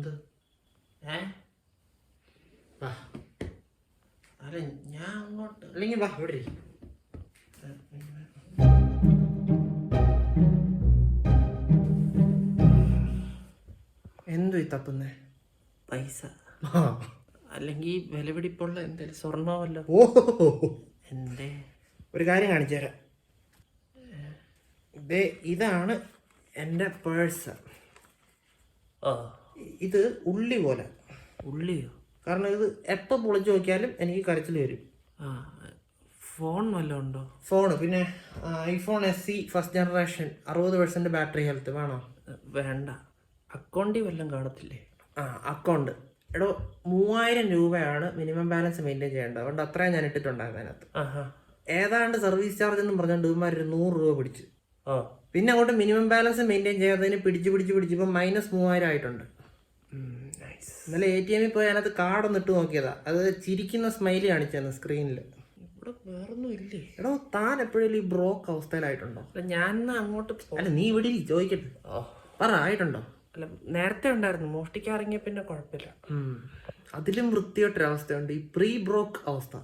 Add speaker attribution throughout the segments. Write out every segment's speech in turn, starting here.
Speaker 1: എന്ത് അല്ല ഞാൻ അങ്ങോട്ട് അല്ലെങ്കിൽ വാ ഇവിടെ ഇരി. എന്തു ഈ തപ്പുന്നേ?
Speaker 2: പൈസ
Speaker 1: ആ
Speaker 2: അല്ലെങ്കിൽ വിലപിടിപ്പുള്ള എന്തേലും സ്വർണ്ണമല്ലോ.
Speaker 1: ഓ
Speaker 2: എന്തേ?
Speaker 1: ഒരു കാര്യം കാണിച്ചു തരാം. ഇതാണ് എൻ്റെ പേഴ്സ്.
Speaker 2: ഓ
Speaker 1: ഇത് ഉള്ളി പോലെ.
Speaker 2: ഉള്ളിയോ?
Speaker 1: കാരണം ഇത് എപ്പോൾ പൊളിച്ചു നോക്കിയാലും എനിക്ക് കരച്ചിൽ വരും.
Speaker 2: ആ ഫോൺ വല്ലതും ഉണ്ടോ?
Speaker 1: ഫോണ് പിന്നെ iPhone SE first generation 60% battery health വേണോ?
Speaker 2: വേണ്ട. അക്കൗണ്ടിൽ വല്ലതും കാണത്തില്ലേ?
Speaker 1: അക്കൗണ്ട് എടോ 3000 രൂപയാണ് മിനിമം ബാലൻസ് മെയിൻറ്റെയിൻ ചെയ്യേണ്ടത്. അതുകൊണ്ട് അത്രയും ഞാൻ ഇട്ടിട്ടുണ്ടായിരുന്നു അതിനകത്ത്. ഏതാണ്ട് സർവീസ് ചാർജ് എന്നും പറഞ്ഞുകൊണ്ട് ഇവന്മാർ 100 രൂപ പിടിച്ചു. പിന്നെ അങ്ങോട്ട് മിനിമം ബാലൻസ് മെയിൻറ്റെയിൻ ചെയ്യാത്തതിന് പിടിച്ചിപ്പോൾ -3000 ആയിട്ടുണ്ട്. ഇന്നലെ ATM പോയി അതിനകത്ത് കാർഡൊന്ന് ഇട്ട് നോക്കിയതാ. അത് ചിരിക്കുന്ന സ്മൈലി കാണിച്ചു സ്ക്രീനിൽ.
Speaker 2: ഇവിടെ വേറൊന്നും ഇല്ലേ?
Speaker 1: എടോ താൻ എപ്പോഴും ഈ ബ്രോക്ക് അവസ്ഥയിലായിട്ടുണ്ടോ?
Speaker 2: ഞാൻ അങ്ങോട്ട്
Speaker 1: അല്ല നീ ഇവിടെ ചോദിക്കട്ടെ, പറ ആയിട്ടുണ്ടോ?
Speaker 2: അല്ല നേരത്തെ ഉണ്ടായിരുന്നു, മോഷ്ടിക്കാൻ ഇറങ്ങിയ പിന്നെ കുഴപ്പമില്ല.
Speaker 1: അതിലും വൃത്തിയോട്ടൊരവസ്ഥയുണ്ട്, ഈ പ്രീ ബ്രോക്ക് അവസ്ഥ.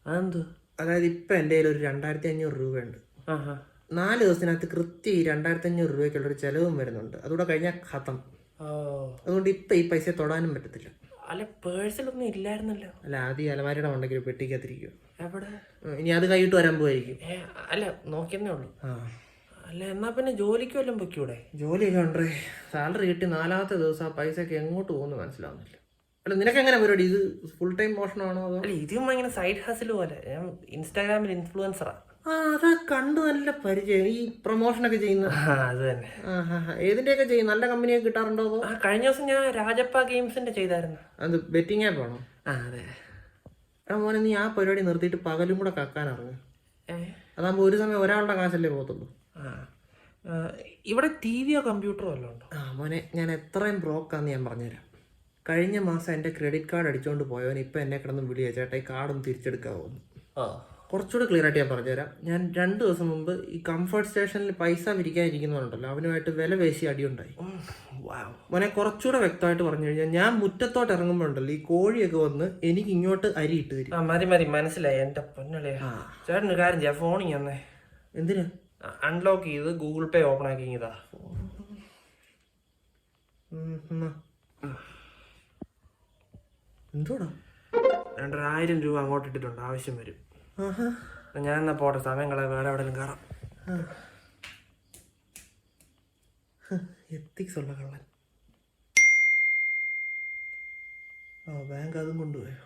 Speaker 2: അതെന്ത്?
Speaker 1: അതായത് ഇപ്പം എൻ്റെ കയ്യിൽ ഒരു 2500 രൂപയുണ്ട്. 4 ദിവസത്തിനകത്ത് കൃത്യം ഈ 2500 രൂപയ്ക്കുള്ളൊരു ചിലവും വരുന്നുണ്ട്. അതുകൂടെ കഴിഞ്ഞാൽ ഖത്തം. അതുകൊണ്ട് ഇപ്പം ഈ പൈസ തൊടാനും പറ്റത്തില്ല.
Speaker 2: അല്ല പേഴ്സിലൊന്നും ഇല്ലായിരുന്നല്ലോ.
Speaker 1: അല്ല ആദ്യം അലമാരിയുടെ ഉണ്ടെങ്കിൽ പെട്ടിക്കകത്തിരിക്കും.
Speaker 2: എവിടെ?
Speaker 1: ഇനി അത് കൈയിട്ട് വരാൻ പോയിരിക്കും.
Speaker 2: അല്ല നോക്കിയെന്നേ ഉള്ളൂ. അല്ല എന്നാ പിന്നെ ജോലിക്ക് വല്ലതും പൊയ്ക്കൂടെ?
Speaker 1: ജോലിയൊക്കെ ഉണ്ടേ, സാലറി കിട്ടി 4ാമത്തെ ദിവസം ആ പൈസ ഒക്കെ എങ്ങോട്ട് പോകുന്നു മനസ്സിലാവുന്നില്ല. അല്ല നിനക്ക് എങ്ങനെ പരിപാടി? ഇത് ഫുൾ ടൈം മോഷണമാണോ അതോ?
Speaker 2: അല്ല ഇതും ഇങ്ങനെ സൈഡ് ഹസിൽ പോലെ. ഞാൻ ഇൻസ്റ്റാഗ്രാമിൽ ഇൻഫ്ലുവൻസറാ.
Speaker 1: അതാ കണ്ടു നല്ല പരിചയം. ഈ പ്രൊമോഷനൊക്കെ ചെയ്യുന്ന
Speaker 2: അത് തന്നെ.
Speaker 1: ഏതിന്റെയൊക്കെ ചെയ്യും? നല്ല കമ്പനിയൊക്കെ കിട്ടാറുണ്ടോ അതോ?
Speaker 2: കഴിഞ്ഞ ദിവസം ഞാൻ രാജപ്പ ഗെയിംസിന്റെ ചെയ്തായിരുന്നു.
Speaker 1: അത് ബെറ്റിംഗ് ആപ്പ് ആണോ?
Speaker 2: അതെ.
Speaker 1: എടാ മോനെ നീ ആ പരിപാടി നിർത്തിയിട്ട് പകലും കൂടെ കക്കാനിറങ്ങി. അതാകുമ്പോൾ ഒരു സമയം ഒരാളുടെ കാശല്ലേ പോകത്തുള്ളൂ.
Speaker 2: ഇവിടെ TVയോ കമ്പ്യൂട്ടറോ വല്ലതും ഉണ്ടോ?
Speaker 1: മോനെ ഞാൻ എത്രയും ബ്രോക്കാന്ന് ഞാൻ പറഞ്ഞുതരാം. കഴിഞ്ഞ മാസം എൻ്റെ ക്രെഡിറ്റ് കാർഡ് അടിച്ചുകൊണ്ട് പോയവൻ ഇപ്പം എന്നെ കിടന്ന് വിളിയാ, ചേട്ടാ ഈ കാർഡൊന്ന് തിരിച്ചെടുക്കാവുന്നു. കുറച്ചുകൂടെ ക്ലിയർ ആയിട്ട് ഞാൻ പറഞ്ഞുതരാം. ഞാൻ 2 ദിവസം മുമ്പ് ഈ കംഫർട്ട് സ്റ്റേഷനിൽ പൈസ പിരിക്കാനിരിക്കുന്നവരുണ്ടല്ലോ, അവനുമായിട്ട് വില പേശി അടിയുണ്ടായി. മോനെ കുറച്ചുകൂടെ വ്യക്തമായിട്ട് പറഞ്ഞു കഴിഞ്ഞാൽ, ഞാൻ മുറ്റത്തോട്ട് ഇറങ്ങുമ്പോഴുണ്ടല്ലോ ഈ കോഴിയൊക്കെ വന്ന് എനിക്ക് ഇങ്ങോട്ട് അരി ഇട്ട് തരും.
Speaker 2: മതി മനസ്സിലായി എൻ്റെ പൊന്നല്ലേ. ചേട്ടന് കാര്യം ചെയ്യാം, ഫോണിങ് തന്നെ.
Speaker 1: എന്തിനാ?
Speaker 2: അൺലോക്ക് ചെയ്ത് ഗൂഗിൾ പേ ഓപ്പൺ ആക്കി ഇതാ.
Speaker 1: എന്തോടാ?
Speaker 2: 2,000 രൂപ അങ്ങോട്ട് ഇട്ടിട്ടുണ്ട്, ആവശ്യം വരും. ഞാൻ എന്നാ പോട്ടെ, സമയം കളയാൻ വേറെ എവിടെയും കയറാം.
Speaker 1: എത്തിക്സ് ഉള്ള കള്ളൻ. ബാങ്ക് അതും കൊണ്ടുപോയോ?